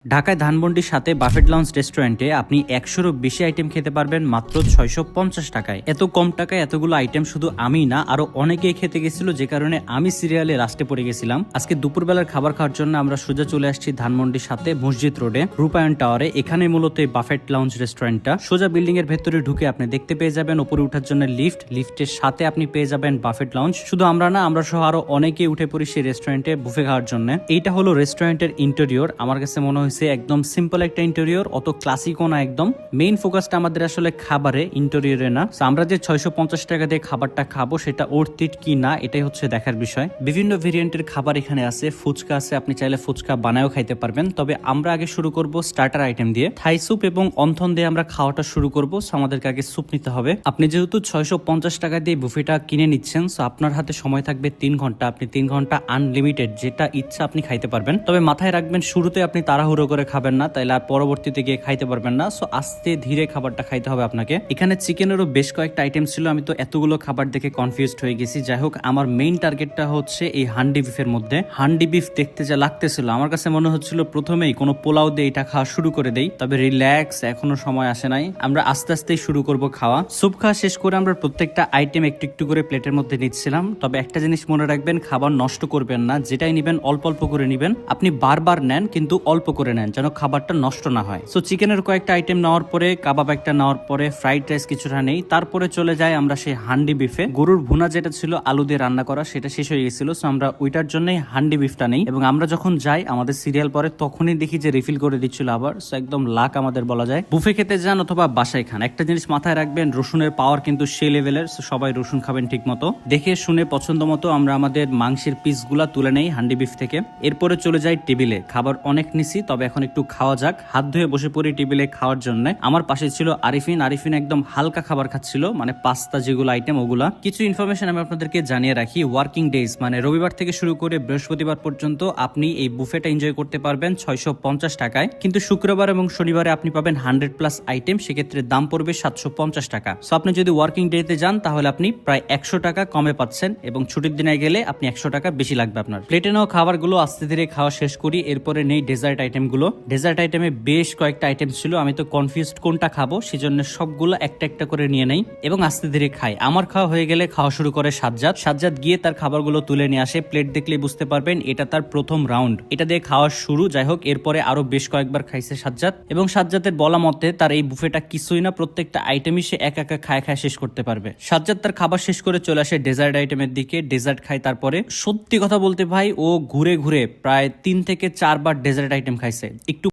ঢাকায় ধানমন্ডির সাথে বাফেট লাউঞ্জ রেস্টুরেন্টে আপনি 100-এরও বেশি আইটেম খেতে পারবেন মাত্র 650 টাকায়। এত কম টাকায় এতগুলো আইটেম শুধু আমি না আরো অনেকেই খেতে গেছিল, যে কারণে আমি সিরিয়ালে লাস্টে পড়ে গেছিলাম। আজকে দুপুরবেলার খাবার খাওয়ার জন্য আমরা সোজা চলে আসছি ধানমন্ডির সাথে মসজিদ রোডে রূপায়ণ টাওয়ারে। এখানে মূলত এই বাফেট লাউঞ্জ রেস্টুরেন্টটা। সোজা বিল্ডিং এর ভেতরে ঢুকে আপনি দেখতে পেয়ে যাবেন উপরে ওঠার জন্য লিফটের সাথে আপনি পেয়ে যাবেন বাফেট লাউঞ্জ। শুধু আমরা না, আমরা সহ আরো অনেকেই উঠে পড়ি সেই রেস্টুরেন্টে বুফে খাওয়ার জন্য। এইটা হলো রেস্টুরেন্টের ইন্টেরিয়র। আমার কাছে মনে হয়েছে একদম সিম্পল একটা ইন্টেরিয়র, অত ক্লাসিকও না একদম। মেইন ফোকাসটা আমাদের আসলে খাবারে, ইন্টেরিয়রে না। আমরা যে 650 টাকা দিয়ে খাবারটা খাবো সেটা ওর্থ ইট কি না, এটাই হচ্ছে দেখার বিষয়। বিভিন্ন ভেরিয়েন্টের খাবার এখানে আছে, ফুচকা আছে, আপনি চাইলে ফুচকা বানায়ও খাইতে পারবেন। তবে আমরা আগে শুরু করব স্টার্টার আইটেম দিয়ে। থাই স্যুপ এবং অন্থন দিয়ে আমরা খাওয়াটা শুরু করব। সো আমাদেরকে আগে স্যুপ নিতে হবে। আপনি যেহেতু 650 টাকা দিয়ে বুফেটা কিনে নিচ্ছেন, সো আপনার হাতে সময় থাকবে 3 ঘন্টা। আপনি 3 ঘন্টা আনলিমিটেড যেটা ইচ্ছা আপনি খাইতে পারবেন। তবে মাথায় রাখবেন শুরুতে আপনি তাড়াহুড়ো করে খাবেন না, তাইলে আর পরবর্তীতে গিয়ে খাইতে পারবেন না। সো আস্তে ধীরে খাবারটা খাইতে হবে আপনাকে। এখানে চিকেনেরও বেশ কয়েকটা আইটেম ছিল, আমি তো এতগুলো খাবার দেখে কনফিউজড হয়ে গেছি। যাই হোক, আমার মেইন টার্গেটটা হচ্ছে এই হান্ডি বিফের মধ্যে। হান্ডি বিফ দেখতে যা লাগতেছিল, আমার কাছে মনে হচ্ছিল প্রথমেই কোনো পোলাও দিয়ে এটা খাওয়া শুরু করে দেই। তবে রিল্যাক্স, এখনো সময় আসে নাই, আমরা আস্তে আস্তেই শুরু করব খাওয়া। স্যুপ খাওয়া শেষ করে আমরা প্রত্যেকটা আইটেম একটু একটু করে প্লেটের মধ্যে নিচ্ছিলাম। তবে একটা জিনিস মনে রাখবেন, খাবার নষ্ট করবেন না। যেটাই নিবেন অল্প অল্প করে নিবেন। আপনি বারবার নেন কিন্তু অল্প করে নেন, যেন খাবারটা নষ্ট না হয়। সো চিকেনের কয়েকটা আইটেম নেওয়ার পরে, কাবাব একটা নেওয়ার পরে, ফ্রাইড রাইস কিছুটা নেই, তারপরে চলে যাই আমরা সেই হান্ডি বিফে। গরুর ভুনা যেটা ছিল আলু দিয়ে রান্না করা, সেটা শেষ হয়ে গেছিল। সো আমরা ওইটার জন্যই হান্ডি বিফটা নেই। এবং আমরা যখন যাই আমাদের সিরিয়াল পরে, তখনই দেখি যে রিফিল করে দিচ্ছিল আবার। সো একদম লাক আমাদের বলা যায়। বুফে খেতে যান অথবা বাসায় খান, একটা জিনিস মাথায় রাখবেন, রসুনের পাওয়ার কিন্তু সেই লেভেলের। সো সবাই রসুন খাবেন ঠিক মতো দেখে শুনে, পছন্দ মতো। আমরা আমাদের মাংসের পিসগুলা তুলে নেই হান্ডি বিফ থেকে। এরপরে চলে যাই টেবিলে। খাবার অনেক নিছি, তবে এখন একটু খাওয়া যাক। হাত ধুয়ে বসে পড়ি টেবিলে খাওয়ার জন্য। আমার পাশে ছিল আরিফিন একদম হালকা খাবার খাচ্ছিল, মানে পাস্তা যেগুলো আইটেম ওগুলা। কিছু ইনফরমেশন আমি আপনাদেরকে জানিয়ে রাখি। ওয়ার্কিং ডেজ মানে রবিবার থেকে শুরু করে বৃহস্পতিবার পর্যন্ত আপনি এই বুফেটা এনজয় করতে পারবেন 650 টাকায়। কিন্তু শুক্রবার এবং শনিবারে আপনি পাবেন 100+ আইটেম, সেক্ষেত্রে দাম পড়বে 750 টাকা। সো আপনি যদি ওয়ার্কিং ডেতে যান তাহলে আপনি প্রায় 100 টাকা কমে পাচ্ছেন, এবং ছুটির দিনে গেলে আপনি 100 টাকা বেশি লাগবে আপনার। প্লেটে নেওয়া খাবারগুলো আস্তে ধীরে খাওয়া শেষ করি। এরপরে নেই ডেজার্ট আইটেমগুলো। ডেজার্ট আইটেমে বেশ কয়েকটা আইটেম ছিল, আমি তো কনফিউজড কোনটা খাবো, সেজন্য সবগুলো একটা একটা করে নিয়ে নেই এবং আস্তে ধীরে খাই। আমার খাওয়া হয়ে গেলে খাওয়া শুরু করে সাজ্জাদ গিয়ে তার খাবারগুলো তুলে নিয়ে আসে। প্লেট দেখলে বুঝতে পারবেন এটা তার প্রথম রাউন্ড, এটা দিয়ে খাওয়া শুরু। যাই হোক, এরপরে আরো বেশ কয়েকবার খাইছে সাজ্জাদ, এবং সাজ্জাদের বলা মতে তার এই বুফেটা কিছুই না, প্রত্যেকটা আইটেমই সে একা একা খায় শেষ করতে পারবে। সাজ্জাদ তার খাবার শেষ করে চলে আসে ডেজার্ট আইটেমের দিকে। ডেজার্ট খায়। তারপরে সত্যি কথা বলতে ভাই, ও ঘুরে ঘুরে প্রায় 3 থেকে 4 বার ডেজার্ট আইটেম খাইছে। একটু